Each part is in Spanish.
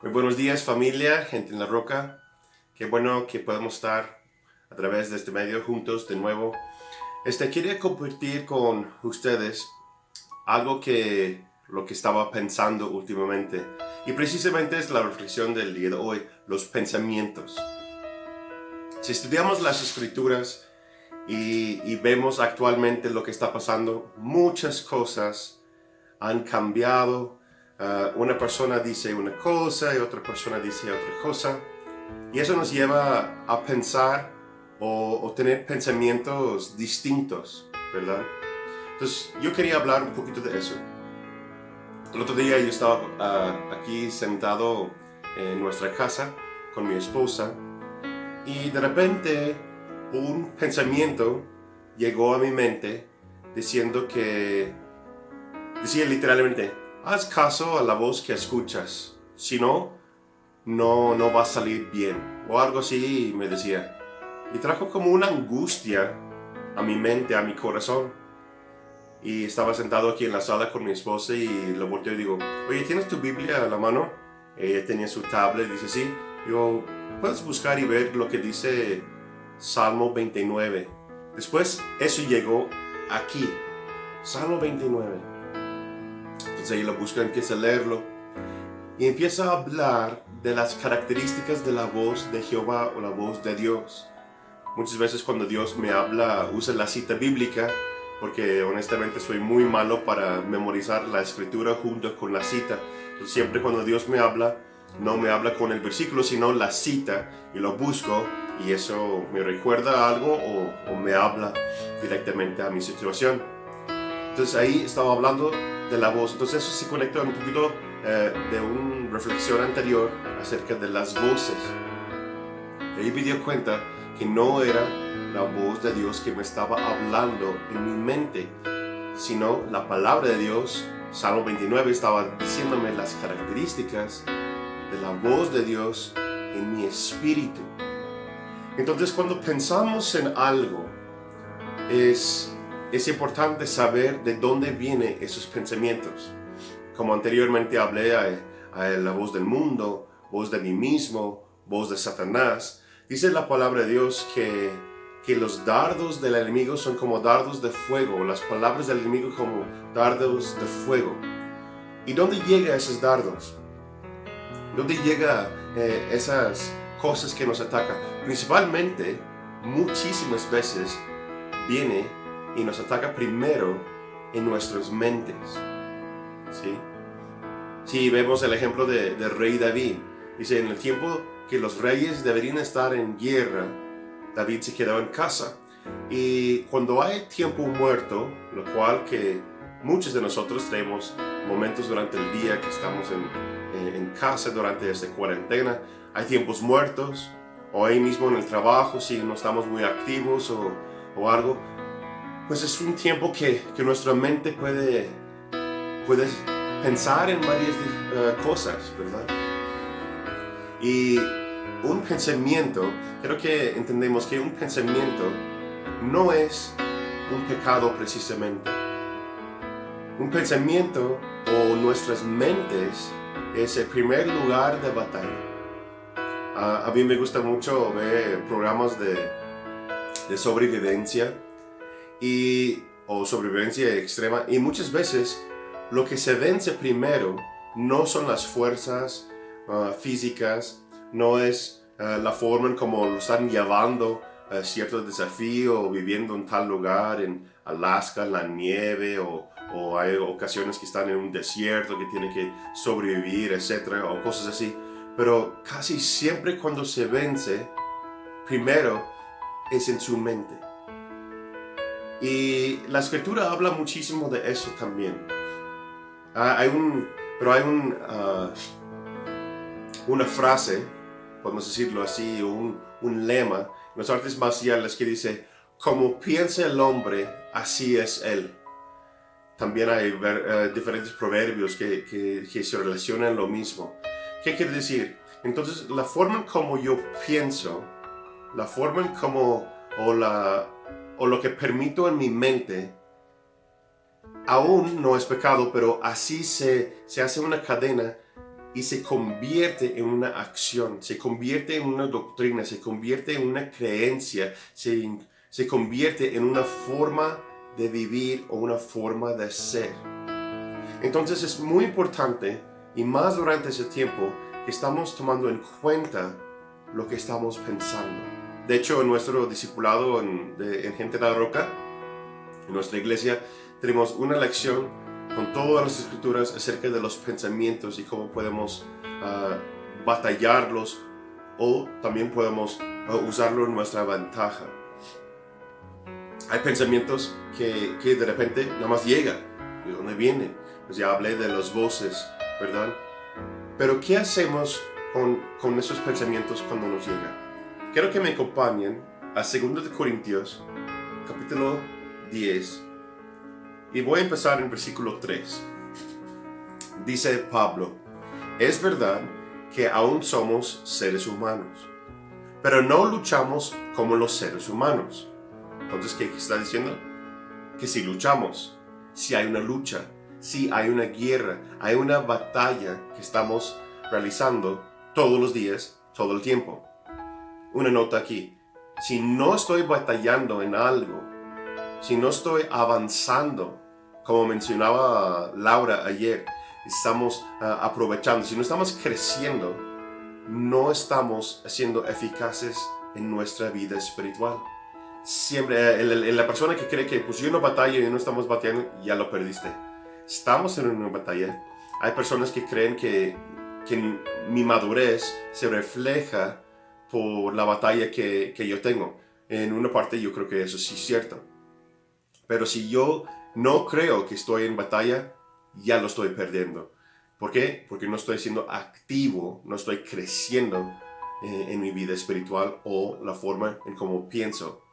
Muy buenos días familia, gente en la roca. Qué bueno que podemos estar a través de este medio juntos de nuevo. Quería compartir con ustedes algo que lo que estaba pensando últimamente. Y precisamente es la reflexión del día de hoy, los pensamientos. Si estudiamos las escrituras y vemos actualmente lo que está pasando, muchas cosas han cambiado. Una persona dice una cosa y otra persona dice otra cosa. Y eso nos lleva a pensar o tener pensamientos distintos, ¿verdad? Entonces yo quería hablar un poquito de eso. El otro día yo estaba aquí sentado en nuestra casa con mi esposa y de repente un pensamiento llegó a mi mente diciendo que, decía literalmente, haz caso a la voz que escuchas, si no, no va a salir bien, o algo así me decía. Y trajo como una angustia a mi mente, a mi corazón. Y estaba sentado aquí en la sala con mi esposa y lo volteo y digo, oye, ¿tienes tu Biblia a la mano? Ella tenía su tablet y dice, sí. Digo, puedes buscar y ver lo que dice Salmo 29. Después eso llegó aquí, Salmo 29. Entonces ella lo busca, empieza a leerlo y empieza a hablar de las características de la voz de Jehová o la voz de Dios. Muchas veces cuando Dios me habla, usa la cita bíblica, porque honestamente soy muy malo para memorizar la escritura junto con la cita. Entonces, siempre cuando Dios me habla, no me habla con el versículo, sino la cita, y lo busco, y eso me recuerda algo o me habla directamente a mi situación. Entonces ahí estaba hablando de la voz. Entonces eso se conecta un poquito de una reflexión anterior acerca de las voces. Y ahí me dio cuenta que no era la voz de Dios que me estaba hablando en mi mente, sino la palabra de Dios. Salmo 29 estaba diciéndome las características de la voz de Dios en mi espíritu. Entonces cuando pensamos en algo, es importante saber de dónde vienen esos pensamientos. Como anteriormente hablé a la voz del mundo, voz de mí mismo, voz de Satanás. Dice la palabra de Dios que los dardos del enemigo son como dardos de fuego, las palabras del enemigo como dardos de fuego. ¿Y dónde llegan esos dardos? ¿Dónde llegan esas cosas que nos atacan? Principalmente, muchísimas veces viene y nos ataca primero en nuestras mentes. ¿Sí? Si vemos el ejemplo de rey David, dice, en el tiempo que los reyes deberían estar en guerra, David se quedó en casa. Y cuando hay tiempo muerto, lo cual que muchos de nosotros tenemos momentos durante el día que estamos en casa durante esta cuarentena, hay tiempos muertos, o ahí mismo en el trabajo, si no estamos muy activos o algo, pues es un tiempo que nuestra mente puede pensar en varias cosas, ¿verdad? Y un pensamiento, creo que entendemos que un pensamiento no es un pecado precisamente. Un pensamiento o nuestras mentes es el primer lugar de batalla. A mí me gusta mucho ver programas de sobrevivencia o sobrevivencia extrema, y muchas veces lo que se vence primero no son las fuerzas físicas, no es la forma en cómo lo están llevando cierto desafío o viviendo en tal lugar en Alaska, en la nieve, o hay ocasiones que están en un desierto que tienen que sobrevivir, etcétera, o cosas así. Pero casi siempre cuando se vence, primero es en su mente. Y la escritura habla muchísimo de eso también. Una frase, podemos decirlo así, un lema en las artes marciales que dice, como piensa el hombre, así es él. También hay diferentes proverbios que se relacionan lo mismo. ¿Qué quiere decir? Entonces, la forma en como yo pienso, la forma en como, o lo que permito en mi mente, aún no es pecado, pero así se hace una cadena y se convierte en una acción, se convierte en una doctrina, se convierte en una creencia, se convierte en una forma de vivir o una forma de ser. Entonces es muy importante, y más durante ese tiempo, que estamos tomando en cuenta lo que estamos pensando. De hecho, en nuestro discipulado en Gente en la Roca, en nuestra iglesia, tenemos una lección con todas las escrituras acerca de los pensamientos y cómo podemos batallarlos, o también podemos usarlo en nuestra ventaja. Hay pensamientos que de repente nada más llegan. ¿De dónde vienen? Pues ya hablé de las voces, ¿verdad? Pero ¿qué hacemos con esos pensamientos cuando nos llegan? Quiero que me acompañen a 2 de Corintios, capítulo 10, y voy a empezar en versículo 3. Dice Pablo: es verdad que aún somos seres humanos, pero no luchamos como los seres humanos. Entonces, ¿qué está diciendo? Que si luchamos, si hay una lucha, si hay una guerra, hay una batalla que estamos realizando todos los días, todo el tiempo. Una nota aquí: si no estoy batallando en algo, si no estoy avanzando, como mencionaba Laura ayer, estamos aprovechando, si no estamos creciendo, no estamos siendo eficaces en nuestra vida espiritual. Siempre la persona que cree que pues yo no batallo y no estamos batallando, ya lo perdiste. Estamos en una batalla. Hay personas que creen que mi madurez se refleja por la batalla que yo tengo. En una parte yo creo que eso sí es cierto. Pero si yo no creo que estoy en batalla, ya lo estoy perdiendo. ¿Por qué? Porque no estoy siendo activo, no estoy creciendo en mi vida espiritual o la forma en cómo pienso.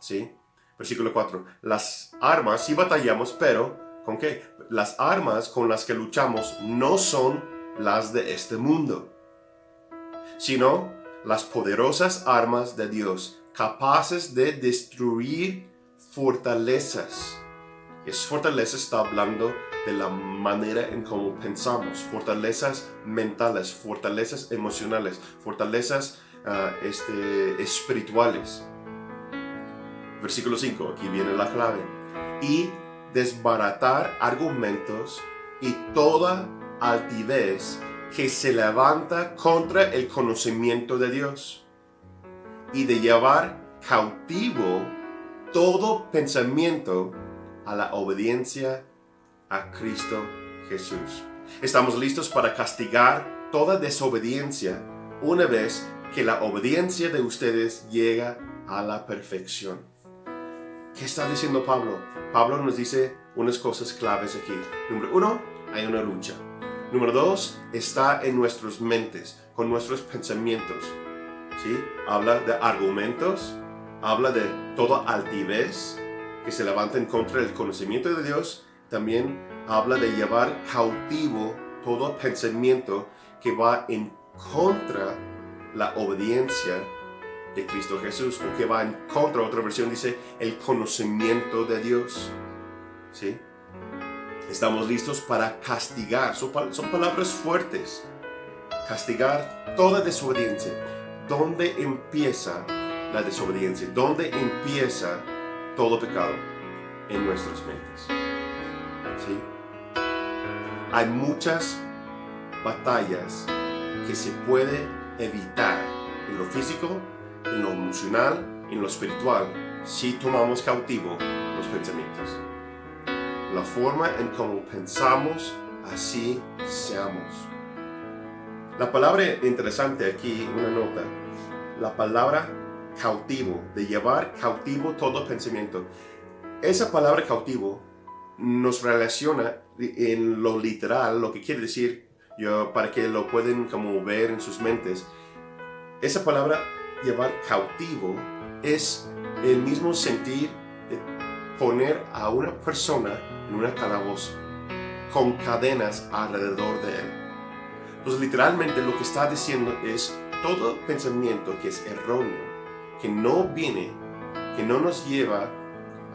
¿Sí? Versículo 4. Las armas, sí batallamos, pero ¿con qué? Las armas con las que luchamos no son las de este mundo, sino las poderosas armas de Dios, capaces de destruir fortalezas. Y esas fortalezas está hablando de la manera en cómo pensamos, fortalezas mentales, fortalezas emocionales, fortalezas espirituales. Versículo 5, aquí viene la clave. Y desbaratar argumentos y toda altivez que se levanta contra el conocimiento de Dios, y de llevar cautivo todo pensamiento a la obediencia a Cristo Jesús. Estamos listos para castigar toda desobediencia una vez que la obediencia de ustedes llega a la perfección. ¿Qué está diciendo Pablo? Pablo nos dice unas cosas claves aquí. Número 1, hay una lucha. Número 2, está en nuestras mentes, con nuestros pensamientos. ¿Sí? Habla de argumentos, habla de toda altivez que se levanta en contra del conocimiento de Dios. También habla de llevar cautivo todo pensamiento que va en contra la obediencia de Cristo Jesús, o que va en contra, otra versión dice, el conocimiento de Dios. ¿Sí? Estamos listos para castigar, son palabras fuertes, castigar toda desobediencia. ¿Dónde empieza la desobediencia? ¿Dónde empieza todo pecado? En nuestras mentes. ¿Sí? Hay muchas batallas que se puede evitar en lo físico, en lo emocional, en lo espiritual, si tomamos cautivo los pensamientos. La forma en cómo pensamos, así seamos. La palabra interesante aquí, una nota, la palabra cautivo, de llevar cautivo todo pensamiento. Esa palabra cautivo nos relaciona en lo literal, lo que quiere decir, para que lo pueden como ver en sus mentes. Esa palabra llevar cautivo es el mismo sentir de poner a una persona en una calabozo con cadenas alrededor de él. Pues literalmente lo que está diciendo es todo pensamiento que es erróneo, que no viene, que no nos lleva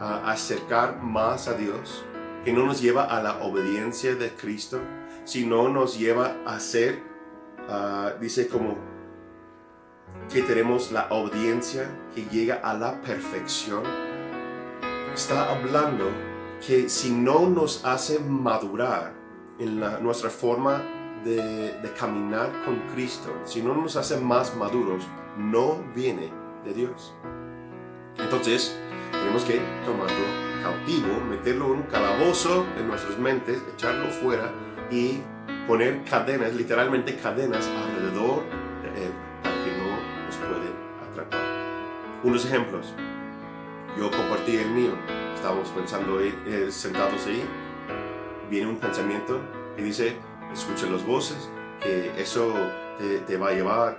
a acercar más a Dios, que no nos lleva a la obediencia de Cristo, sino nos lleva a ser, dice como que tenemos la obediencia que llega a la perfección. Está hablando que si no nos hace madurar en nuestra forma de caminar con Cristo, si no nos hace más maduros, no viene de Dios. Entonces, tenemos que tomarlo cautivo, meterlo en un calabozo en nuestras mentes, echarlo fuera y poner cadenas, literalmente cadenas alrededor de él, para que no nos puede atrapar. Unos ejemplos. Yo compartí el mío. Estábamos pensando sentados ahí. Viene un pensamiento que dice, escucha las voces, que eso te va a llevar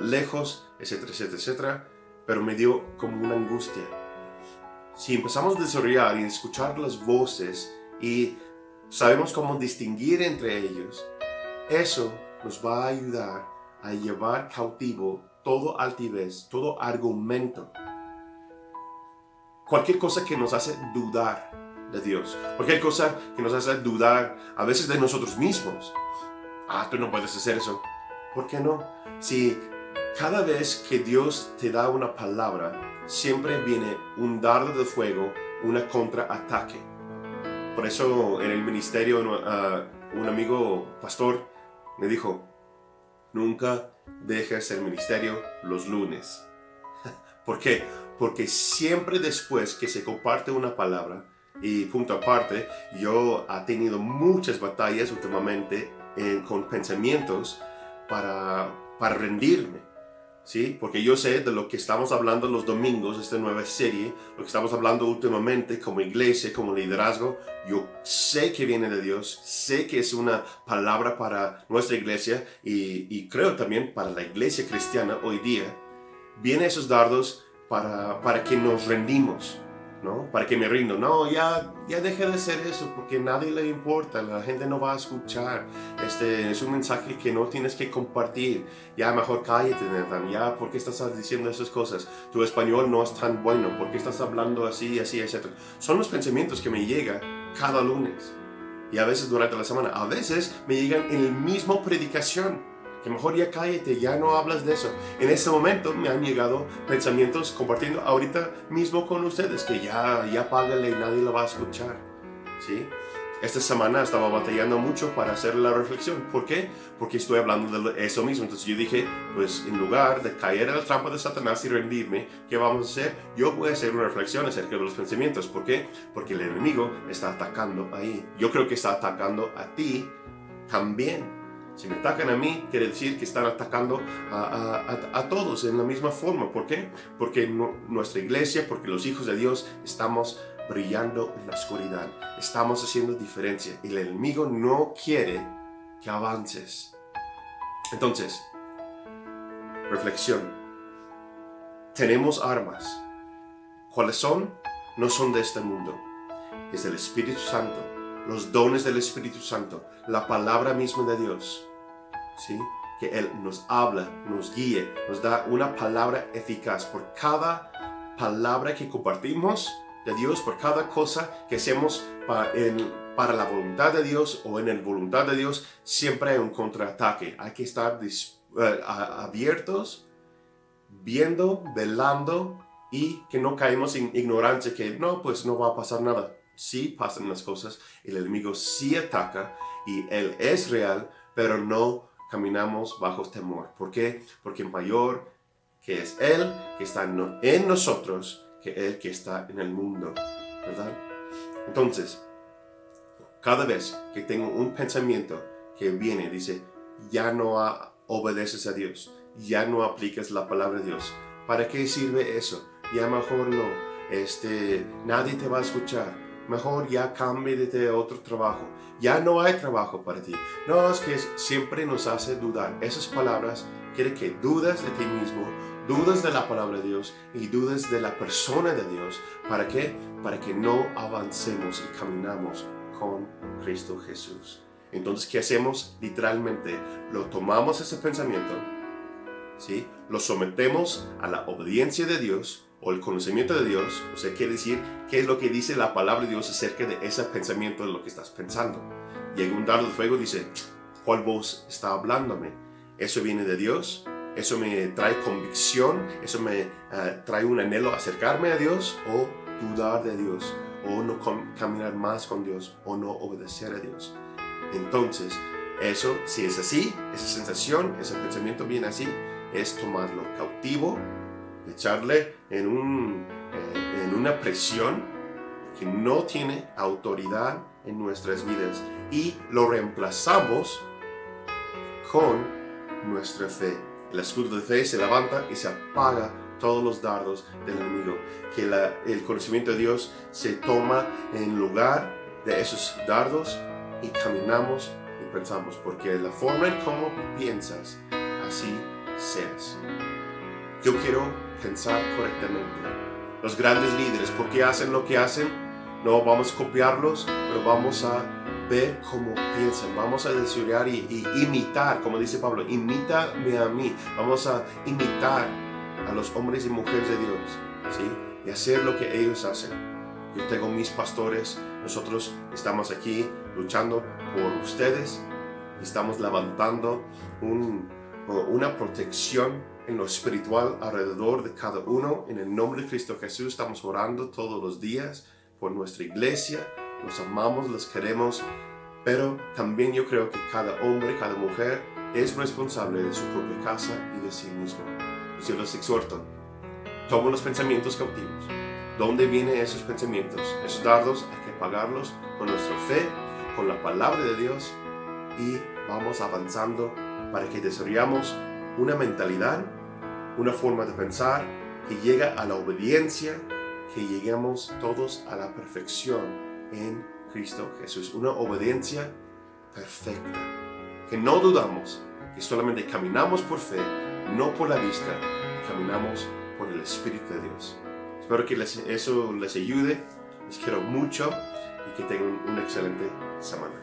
lejos, etcétera, etcétera, etcétera. Pero me dio como una angustia. Si empezamos a desarrollar y escuchar las voces y sabemos cómo distinguir entre ellos, eso nos va a ayudar a llevar cautivo todo altivez, todo argumento. Cualquier cosa que nos hace dudar de Dios, cualquier cosa que nos hace dudar a veces de nosotros mismos. Tú no puedes hacer eso. ¿Por qué no? Si cada vez que Dios te da una palabra, siempre viene un dardo de fuego, una contraataque. Por eso en el ministerio un amigo pastor me dijo, nunca dejes el ministerio los lunes. ¿Por qué? Porque siempre después que se comparte una palabra, y punto aparte, yo he tenido muchas batallas últimamente con pensamientos para rendirme, ¿sí? Porque yo sé de lo que estamos hablando los domingos, esta nueva serie, lo que estamos hablando últimamente como iglesia, como liderazgo, yo sé que viene de Dios, sé que es una palabra para nuestra iglesia y creo también para la iglesia cristiana hoy día. Vienen esos dardos para que nos rendimos, ¿no? Para que me rindo. No, ya deje de hacer eso porque a nadie le importa, la gente no va a escuchar. Es un mensaje que no tienes que compartir. Ya mejor cállate, Nathan. Ya, ¿por qué estás diciendo esas cosas? Tu español no es tan bueno. ¿Por qué estás hablando así, etc.? Son los pensamientos que me llegan cada lunes. Y a veces durante la semana. A veces me llegan en la misma predicación. Que mejor ya cállate, ya no hablas de eso. En ese momento me han llegado pensamientos compartiendo ahorita mismo con ustedes, que ya págale, nadie lo va a escuchar, ¿sí? Esta semana estaba batallando mucho para hacer la reflexión. ¿Por qué? Porque estoy hablando de eso mismo. Entonces yo dije, pues en lugar de caer en la trampa de Satanás y rendirme, ¿qué vamos a hacer? Yo voy a hacer una reflexión acerca de los pensamientos. ¿Por qué? Porque el enemigo está atacando ahí. Yo creo que está atacando a ti también. Si me atacan a mí, quiere decir que están atacando a todos en la misma forma. ¿Por qué? Porque nuestra iglesia, porque los hijos de Dios estamos brillando en la oscuridad. Estamos haciendo diferencia y el enemigo no quiere que avances. Entonces, reflexión. Tenemos armas. ¿Cuáles son? No son de este mundo. Es el Espíritu Santo. Los dones del Espíritu Santo, la palabra misma de Dios, ¿sí? Que Él nos habla, nos guíe, nos da una palabra eficaz. Por cada palabra que compartimos de Dios, por cada cosa que hacemos para la voluntad de Dios o en la voluntad de Dios, siempre hay un contraataque. Hay que estar abiertos, viendo, velando y que no caemos en ignorancia, que no, pues no va a pasar nada. Sí pasan las cosas, el enemigo sí ataca y Él es real, pero no caminamos bajo temor. ¿Por qué? Porque mayor que es Él que está en nosotros que Él que está en el mundo, ¿verdad? Entonces, cada vez que tengo un pensamiento que viene, dice, ya no obedeces a Dios, ya no aplicas la palabra de Dios. ¿Para qué sirve eso? Ya mejor no, nadie te va a escuchar. Mejor ya cámbiate a otro trabajo. Ya no hay trabajo para ti. No, es que siempre nos hace dudar. Esas palabras quieren que dudas de ti mismo, dudas de la palabra de Dios y dudas de la persona de Dios. ¿Para qué? Para que no avancemos y caminamos con Cristo Jesús. Entonces, ¿qué hacemos? Literalmente, lo tomamos ese pensamiento, ¿sí? Lo sometemos a la obediencia de Dios o el conocimiento de Dios, o sea, quiere decir qué es lo que dice la palabra de Dios acerca de ese pensamiento de lo que estás pensando. Llega un dardo de fuego y dice, ¿cuál voz está hablándome? ¿Eso viene de Dios? ¿Eso me trae convicción? ¿Eso me trae un anhelo a acercarme a Dios? ¿O dudar de Dios? ¿O no caminar más con Dios? ¿O no obedecer a Dios? Entonces, eso, si es así, esa sensación, ese pensamiento viene así, es tomarlo cautivo, echarle en una presión que no tiene autoridad en nuestras vidas y lo reemplazamos con nuestra fe. El escudo de fe se levanta y se apaga todos los dardos del enemigo. Que el conocimiento de Dios se toma en lugar de esos dardos y caminamos y pensamos, porque la forma en cómo piensas, así seas. Yo quiero pensar correctamente. Los grandes líderes, ¿por qué hacen lo que hacen? No vamos a copiarlos, pero vamos a ver cómo piensan. Vamos a desear y imitar, como dice Pablo, imítame a mí. Vamos a imitar a los hombres y mujeres de Dios, ¿sí? Y hacer lo que ellos hacen. Yo tengo mis pastores, nosotros estamos aquí luchando por ustedes, estamos levantando una protección en lo espiritual alrededor de cada uno. En el nombre de Cristo Jesús estamos orando todos los días por nuestra iglesia, los amamos, los queremos, pero también yo creo que cada hombre, cada mujer es responsable de su propia casa y de sí mismo. Yo los exhorto, tomen los pensamientos cautivos. ¿Dónde vienen esos pensamientos? Esos dardos hay que pagarlos con nuestra fe, con la palabra de Dios, y vamos avanzando para que desarrollemos una mentalidad, una forma de pensar que llega a la obediencia, que lleguemos todos a la perfección en Cristo Jesús. Una obediencia perfecta, que no dudamos, que solamente caminamos por fe, no por la vista, caminamos por el Espíritu de Dios. Espero que eso les ayude. Les quiero mucho y que tengan una excelente semana.